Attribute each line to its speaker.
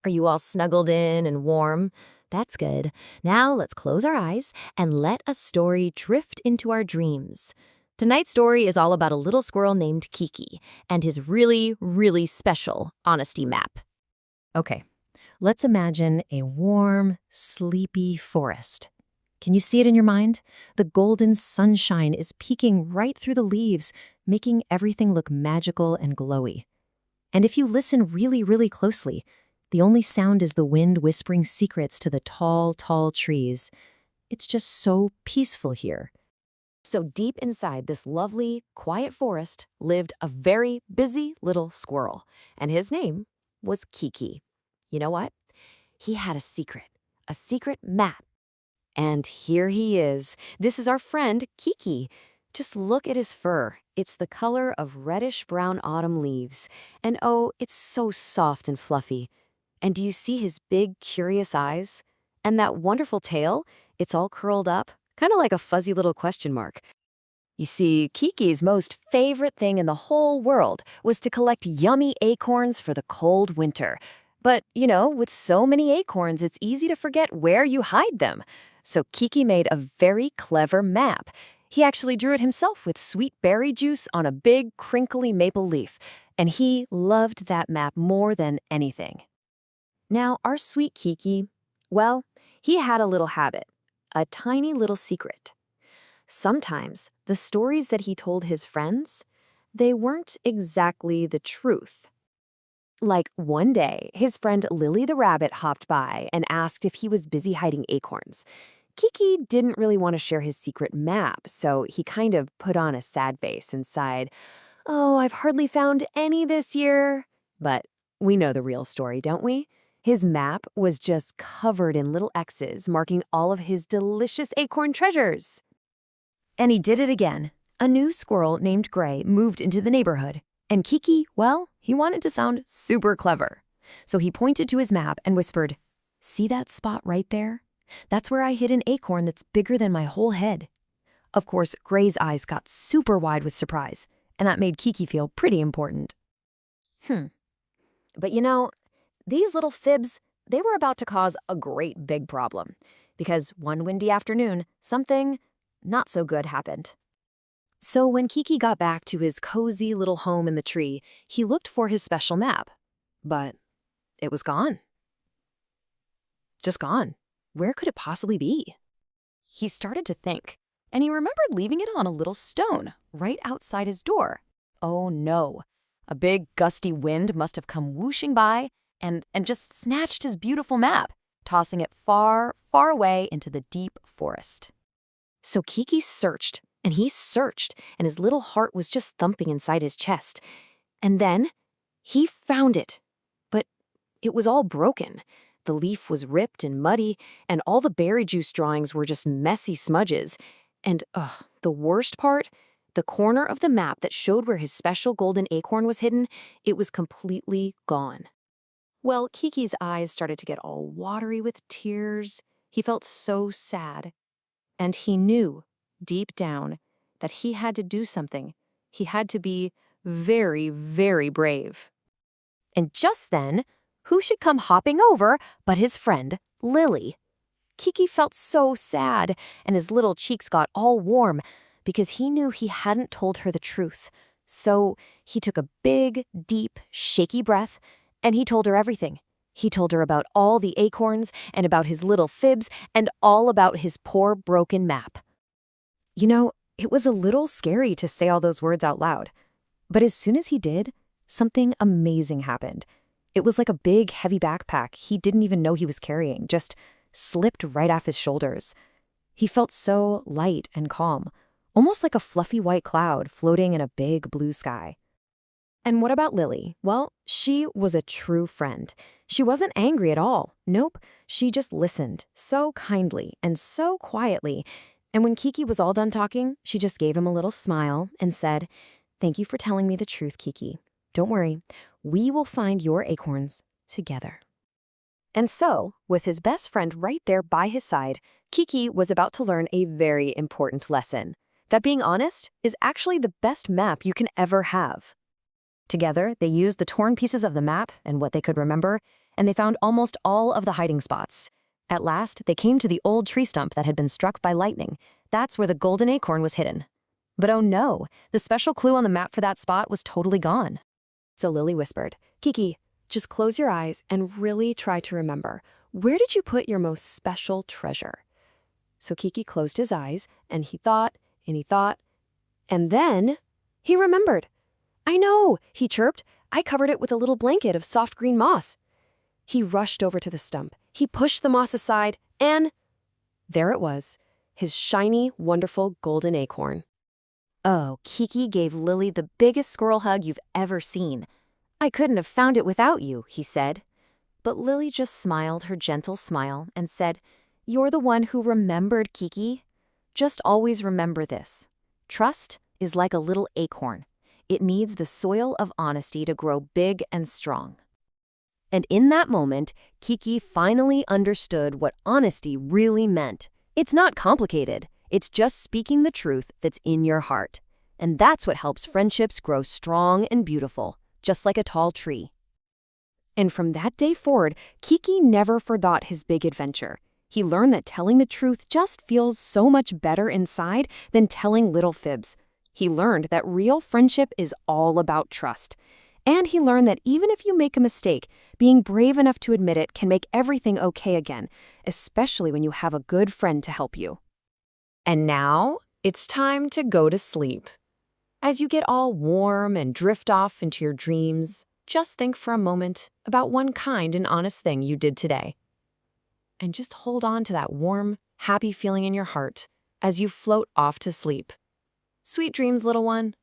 Speaker 1: Are you all snuggled in and warm? That's good. Now let's close our eyes and let a story drift into our dreams. Tonight's story is all about a little squirrel named Kiki and his really, really special honesty map. Okay, let's imagine a warm, sleepy forest. Can you see it in your mind? The golden sunshine is peeking right through the leaves, making everything look magical and glowy. And if you listen really, really closely, the only sound is the wind whispering secrets to the tall, tall trees. It's just so peaceful here. So deep inside this lovely, quiet forest lived a very busy little squirrel, and his name was Kiki. You know what? He had a secret map. And here he is. This is our friend, Kiki. Just look at his fur. It's the color of reddish-brown autumn leaves. And oh, it's so soft and fluffy. And do you see his big, curious eyes? And that wonderful tail? It's all curled up, kind of like a fuzzy little question mark. You see, Kiki's most favorite thing in the whole world was to collect yummy acorns for the cold winter. But, with so many acorns, it's easy to forget where you hide them. So Kiki made a very clever map. He actually drew it himself with sweet berry juice on a big, crinkly maple leaf. And he loved that map more than anything. Now, our sweet Kiki, well, he had a little habit, a tiny little secret. Sometimes the stories that he told his friends, they weren't exactly the truth. Like one day, his friend Lily the rabbit hopped by and asked if he was busy hiding acorns. Kiki didn't really want to share his secret map, so he kind of put on a sad face and sighed, "Oh, I've hardly found any this year." But we know the real story, don't we? His map was just covered in little X's marking all of his delicious acorn treasures. And he did it again. A new squirrel named Gray moved into the neighborhood. And Kiki, well, he wanted to sound super clever. So he pointed to his map and whispered, "See that spot right there? That's where I hid an acorn that's bigger than my whole head." Of course, Gray's eyes got super wide with surprise, and that made Kiki feel pretty important. But these little fibs, they were about to cause a great big problem. Because one windy afternoon, something not so good happened. So when Kiki got back to his cozy little home in the tree, he looked for his special map. But it was gone. Just gone. Where could it possibly be? He started to think, and he remembered leaving it on a little stone right outside his door. Oh no, a big gusty wind must have come whooshing by and just snatched his beautiful map, tossing it far, far away into the deep forest. So Kiki searched, and he searched, and his little heart was just thumping inside his chest. And then he found it. But it was all broken. The leaf was ripped and muddy, and all the berry juice drawings were just messy smudges. And, the worst part, the corner of the map that showed where his special golden acorn was hidden, it was completely gone. Well, Kiki's eyes started to get all watery with tears. He felt so sad. And he knew, deep down, that he had to do something. He had to be very, very brave. And just then, who should come hopping over but his friend, Lily. Kiki felt so sad, and his little cheeks got all warm because he knew he hadn't told her the truth. So he took a big, deep, shaky breath, and he told her everything. He told her about all the acorns and about his little fibs and all about his poor broken map. It was a little scary to say all those words out loud. But as soon as he did, something amazing happened. It was like a big, heavy backpack he didn't even know he was carrying, just slipped right off his shoulders. He felt so light and calm, almost like a fluffy white cloud floating in a big blue sky. And what about Lily? Well, she was a true friend. She wasn't angry at all. Nope, she just listened so kindly and so quietly. And when Kiki was all done talking, she just gave him a little smile and said, "Thank you for telling me the truth, Kiki. Don't worry, we will find your acorns together." And so, with his best friend right there by his side, Kiki was about to learn a very important lesson. That being honest is actually the best map you can ever have. Together, they used the torn pieces of the map and what they could remember, and they found almost all of the hiding spots. At last, they came to the old tree stump that had been struck by lightning. That's where the golden acorn was hidden. But oh no, the special clue on the map for that spot was totally gone. So Lily whispered, "Kiki, just close your eyes and really try to remember. Where did you put your most special treasure?" So Kiki closed his eyes, and he thought, and then he remembered. "I know," he chirped. "I covered it with a little blanket of soft green moss." He rushed over to the stump. He pushed the moss aside, and there it was, his shiny, wonderful golden acorn. Oh, Kiki gave Lily the biggest squirrel hug you've ever seen. "I couldn't have found it without you," he said. But Lily just smiled her gentle smile and said, "You're the one who remembered, Kiki. Just always remember this. Trust is like a little acorn. It needs the soil of honesty to grow big and strong." And in that moment, Kiki finally understood what honesty really meant. It's not complicated. It's just speaking the truth that's in your heart. And that's what helps friendships grow strong and beautiful, just like a tall tree. And from that day forward, Kiki never forgot his big adventure. He learned that telling the truth just feels so much better inside than telling little fibs. He learned that real friendship is all about trust. And he learned that even if you make a mistake, being brave enough to admit it can make everything okay again, especially when you have a good friend to help you. And now, it's time to go to sleep. As you get all warm and drift off into your dreams, just think for a moment about one kind and honest thing you did today. And just hold on to that warm, happy feeling in your heart as you float off to sleep. Sweet dreams, little one.